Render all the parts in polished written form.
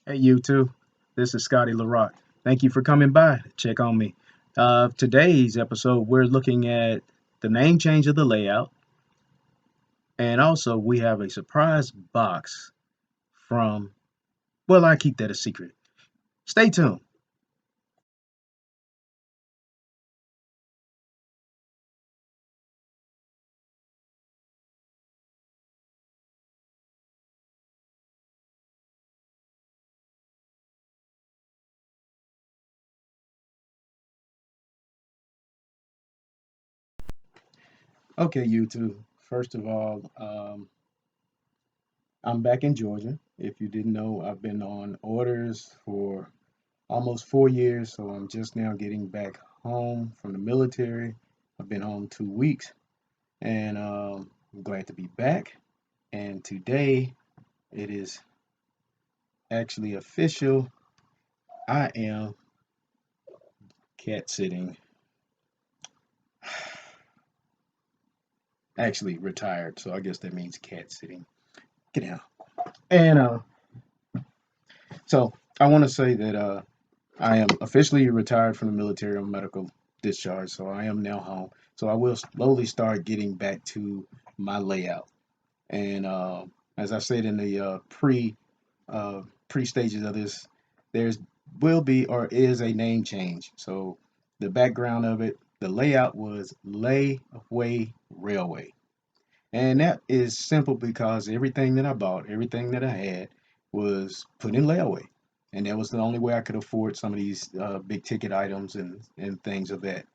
Hey, you too. This is Scotty LaRock. Thank you for coming by to check on me. Today's episode, we're looking at the name change of the layout, and also we have a surprise box from, well, I keep that a secret. Stay tuned. Okay, you two. First of all, I'm back in Georgia. If you didn't know, I've been on orders for almost 4 years, so I'm just now getting back home from the military. I've been home 2 weeks, and I'm glad to be back. And today it is actually official. I am cat sitting, actually retired, so I guess that means cat sitting. Get down. And so I want to say that I am officially retired from the military on medical discharge, so I am now home. So I will slowly start getting back to my layout. And as I said in the uh, pre stages of this, there's will be or is a name change. So the background of it, the layout was Layaway Railway, and that is simple because everything that I bought, everything that I had, was put in layaway, and that was the only way I could afford some of these big ticket items and things of that.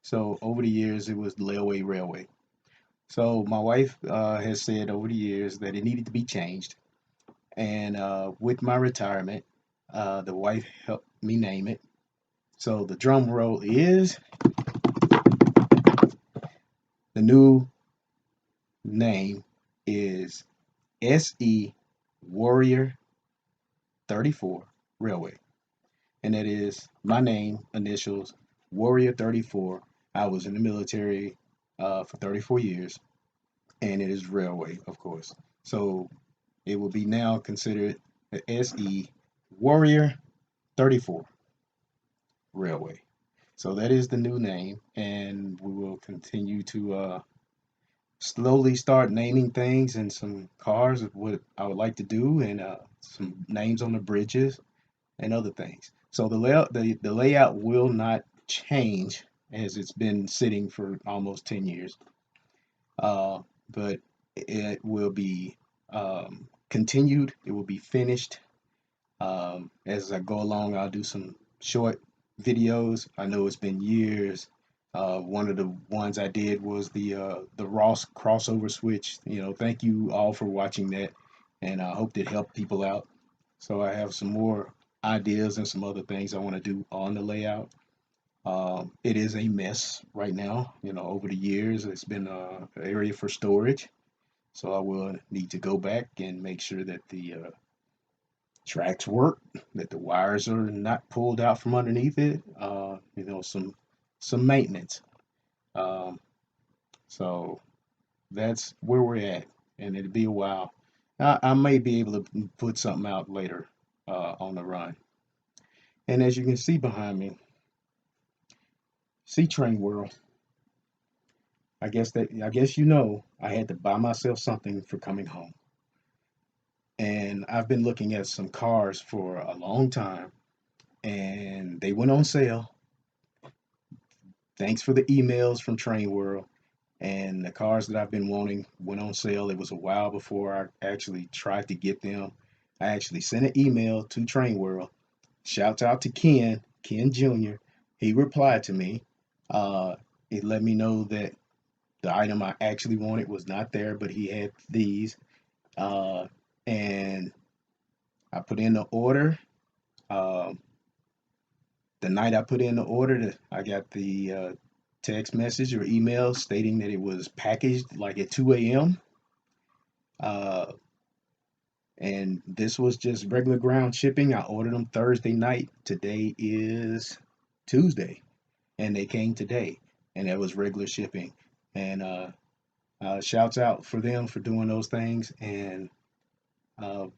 So over the years, it was Layaway Railway. So my wife has said over the years that it needed to be changed, and with my retirement, the wife helped me name it. So the drum roll is the new name is SE Warrior 34 Railway, and that is my name, initials, Warrior 34. I was in the military for 34 years, and it is Railway, of course. So it will be now considered the SE Warrior 34 Railway. So that is the new name, and we will continue to slowly start naming things and some cars of what I would like to do, and some names on the bridges and other things. So the layout will not change as it's been sitting for almost 10 years, uh, but it will be continued. It will be finished. As I go along, I'll do some short videos. I know it's been years. One of the ones I did was the Ross crossover switch. Thank you all for watching that, and I hope that helped people out. So I have some more ideas and some other things I want to do on the layout. It is a mess right now. Over the years, it's been an area for storage. So I will need to go back and make sure that the tracks work, that the wires are not pulled out from underneath it. Some maintenance. Um, so that's where we're at, and it'll be a while. I may be able to put something out later on the run. And as you can see behind me, Sea Train World. I guess I had to buy myself something for coming home. And I've been looking at some cars for a long time, and they went on sale. Thanks for the emails from Train World. And the cars that I've been wanting went on sale. It was a while before I actually tried to get them. I actually sent an email to Train World. Shouts out to Ken Jr. He replied to me. Uh, it let me know that the item I actually wanted was not there, but he had these. Uh, and I put in the order. Um, the night I put in the order, I got the text message or email stating that it was packaged like at 2 a.m. Uh, and this was just regular ground shipping. I ordered them Thursday night. Today is Tuesday, and they came today, and that was regular shipping. And shouts out for them for doing those things. And I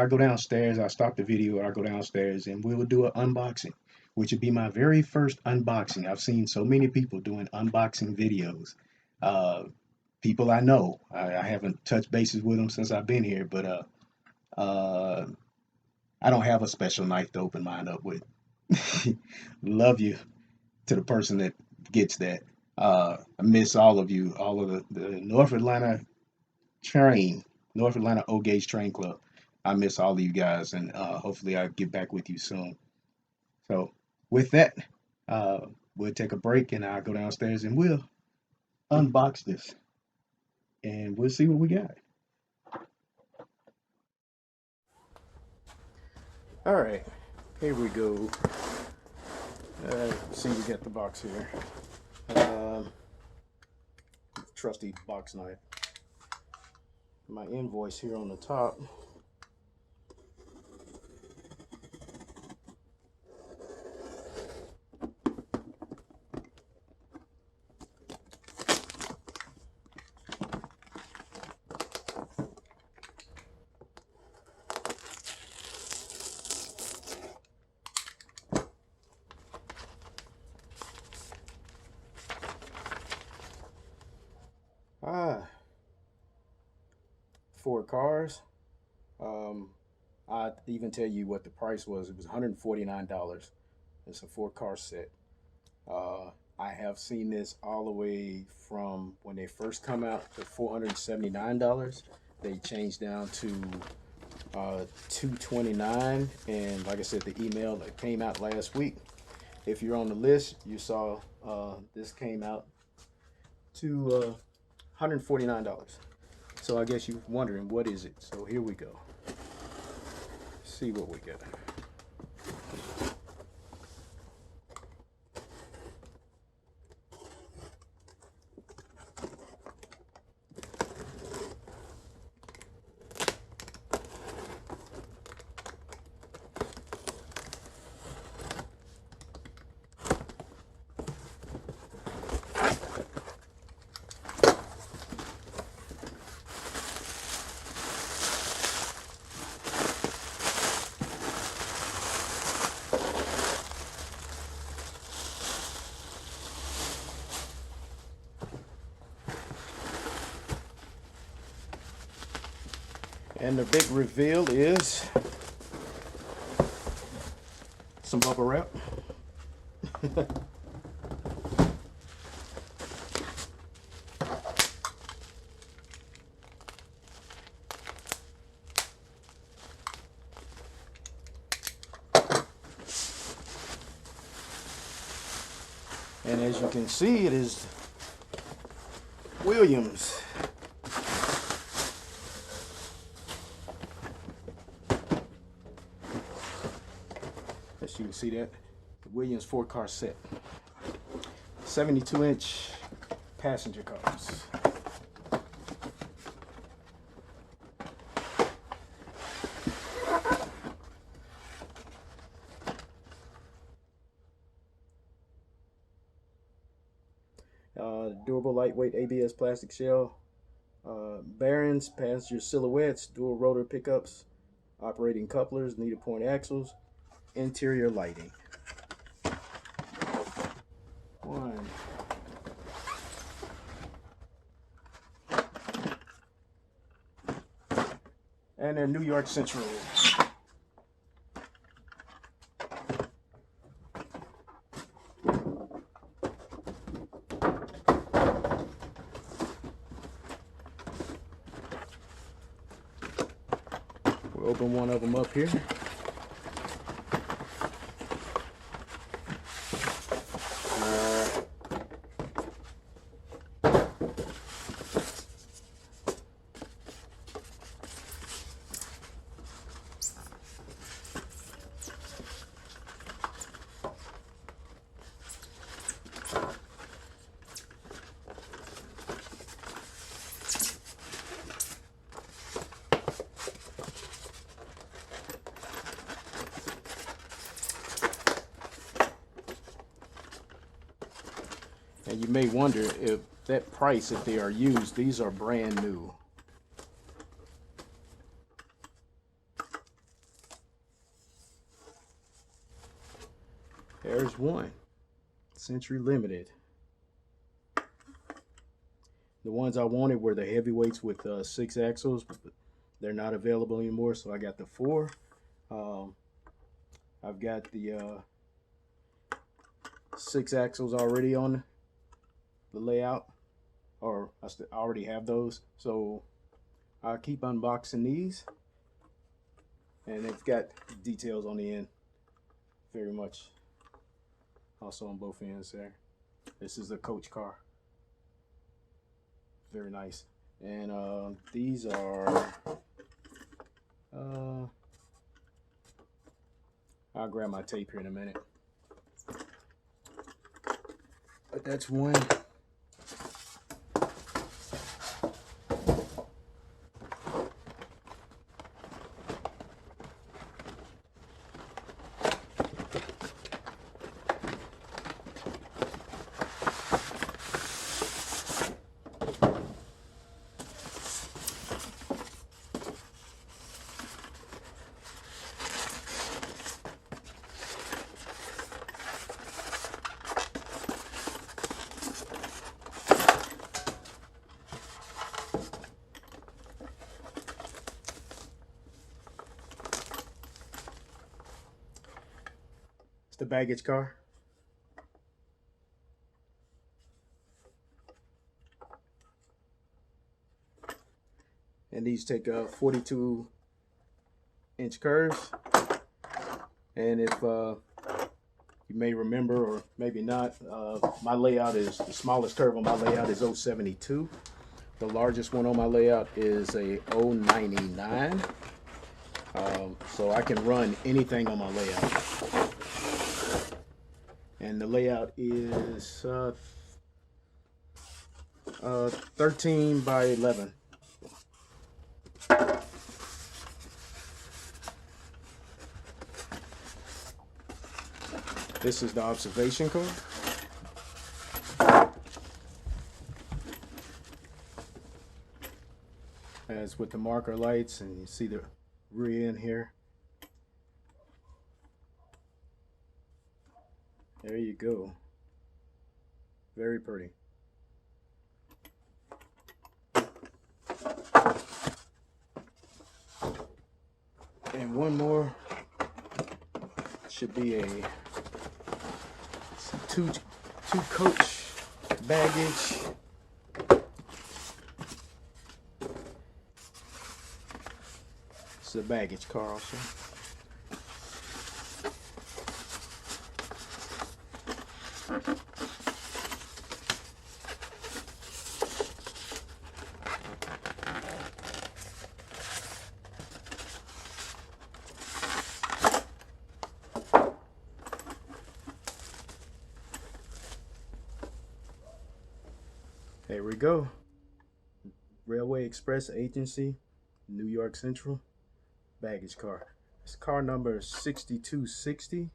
go downstairs, I stop the video, I go downstairs, and we will do an unboxing, which would be my very first unboxing. I've seen so many people doing unboxing videos. Uh, People I know. I haven't touched bases with them since I've been here, but uh, I don't have a special knife to open mine up with. Love you to the person that gets that. I miss all of you, all of the North Atlanta train, North Atlanta O Gauge Train Club. I miss all of you guys, and hopefully I'll get back with you soon. So, with that, uh, we'll take a break, and I'll go downstairs and we'll unbox this, and we'll see what we got. All right, here we go. See, we got the box here. Trusty box knife. My invoice here on the top. Ah, 4 cars. I even tell you what the price was. It was $149. It's a 4 car set. I have seen this all the way from when they first come out to $479. They changed down to $229, and like I said, the email that came out last week. If you're on the list, you saw this came out to $149. So I guess you're wondering, what is it? So here we go. See what we get. And the big reveal is some bubble wrap. And as you can see, it is Williams. As you can see that, the Williams 4 car set. 72-inch passenger cars. Durable lightweight ABS plastic shell, bearings, passenger silhouettes, dual rotor pickups, operating couplers, needle-point axles, interior lighting. One. And they're New York Central. We'll open one of them up here. And you may wonder if that price, if they are used, these are brand new. There's one. Century Limited. The ones I wanted were the heavyweights with 6 axles, but they're not available anymore, so I got the 4. Um, I've got the 6 axles already on the layout, or I already have those, so I'll keep unboxing these, and it's got details on the end, very much also on both ends there. This is the coach car, very nice. And these are I'll grab my tape here in a minute, but that's one. The baggage car. And these take 42-inch curves. And if you may remember, or maybe not, my layout is, the smallest curve on my layout is 072. The largest one on my layout is a 099. So I can run anything on my layout. And the layout is 13 by 11. This is the observation car. As with the marker lights, and you see the rear end here. There you go. Very pretty. And one more should be a two coach baggage. It's a baggage car also. There we go. Railway Express Agency, New York Central, baggage car. This car number is 6260.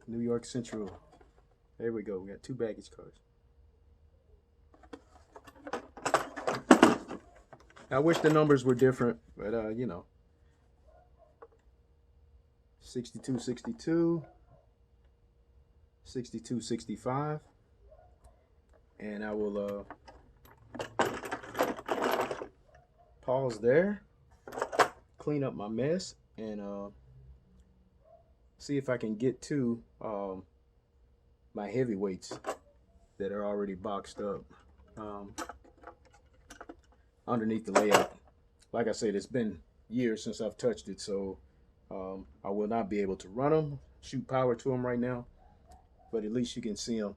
New York Central. There we go. We got 2 baggage cars. I wish the numbers were different, but you know. 6262, 6265. And I will pause there, clean up my mess, and see if I can get to my heavyweights that are already boxed up underneath the layout. Like I said, it's been years since I've touched it, so I will not be able to run them, shoot power to them right now, but at least you can see them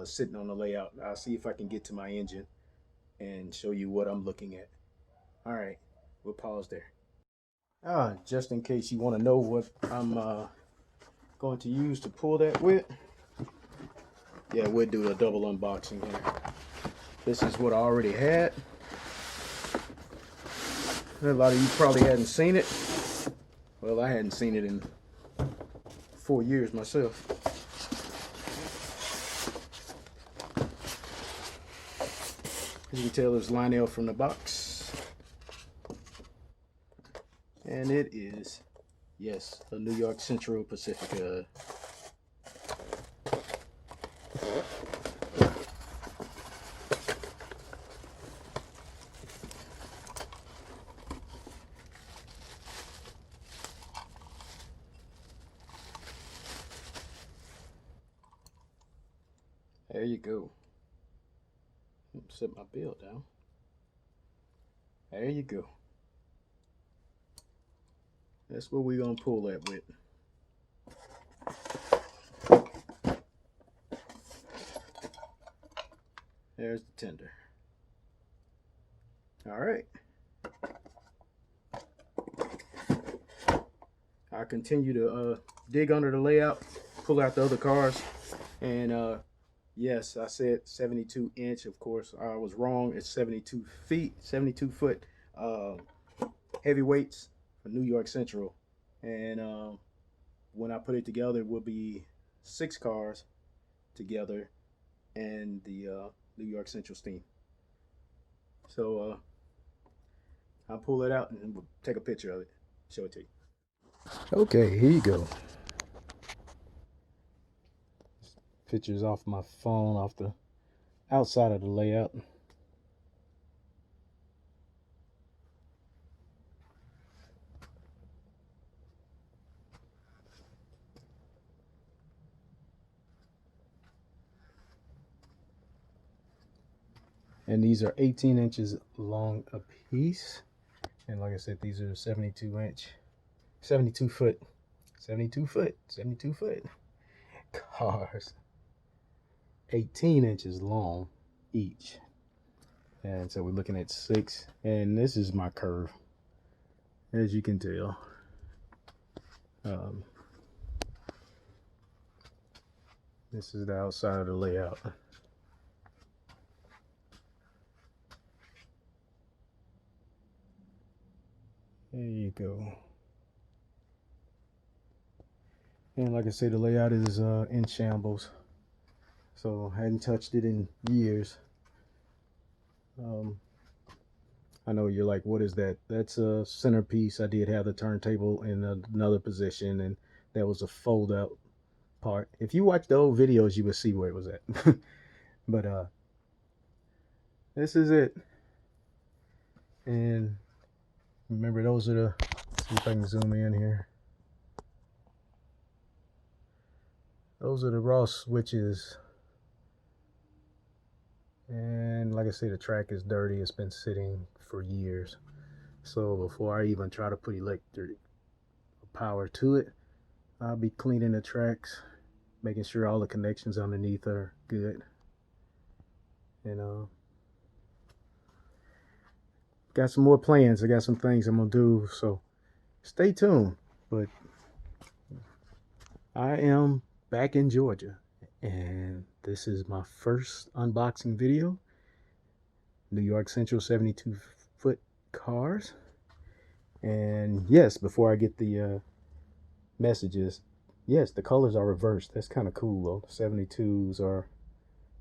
sitting on the layout. I'll see if I can get to my engine and show you what I'm looking at. All right, we'll pause there. Just in case you want to know what I'm going to use to pull that with, yeah, we'll do a double unboxing here. This is what I already had. A lot of you probably hadn't seen it. Well, I hadn't seen it in 4 years myself. As you can tell, there's Lionel from the box. And it is Yes, a New York Central Pacifica. There you go. Set my bill down. There you go. That's what we're gonna pull that with. There's the tender. All right. I continue to dig under the layout, pull out the other cars, and yes, I said 72 inch. Of course, I was wrong. It's 72 feet, 72 foot uh, heavyweights for New York Central. And when I put it together, it will be 6 cars together and the New York Central Steam. So I'll pull it out and we'll take a picture of it, show it to you. Okay, here you go. Pictures off my phone, off the outside of the layout. And these are 18 inches long a piece. And like I said, these are 72 inch, 72 foot, 72 foot, 72 foot cars. 18 inches long each. And so we're looking at 6. And this is my curve, as you can tell. This is the outside of the layout. There you go. And like I said, the layout is in shambles. So I hadn't touched it in years. I know you're like, what is that? That's a centerpiece. I did have the turntable in another position, and that was a fold out part. If you watch the old videos, you would see where it was at. But this is it. And remember, those are the, see if I can zoom in here. Those are the Ross switches. And like I say, the track is dirty. It's been sitting for years. So before I even try to put electric power to it, I'll be cleaning the tracks, making sure all the connections underneath are good. And got some more plans. I got some things I'm gonna do, so stay tuned. But I am back in Georgia, and this is my first unboxing video. New York Central 72 foot cars. And yes, before I get the messages, yes, the colors are reversed. That's kind of cool though. The 72s are,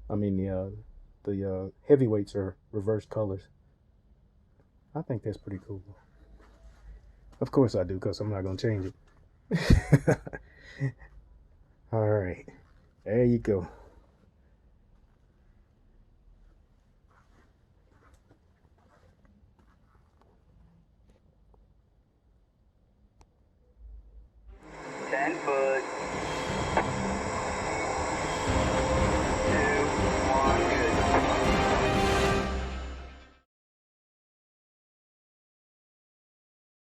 I mean, the heavyweights are reversed colors. I think that's pretty cool. Of course I do, because I'm not going to change it. All right. There you go. Ten foot.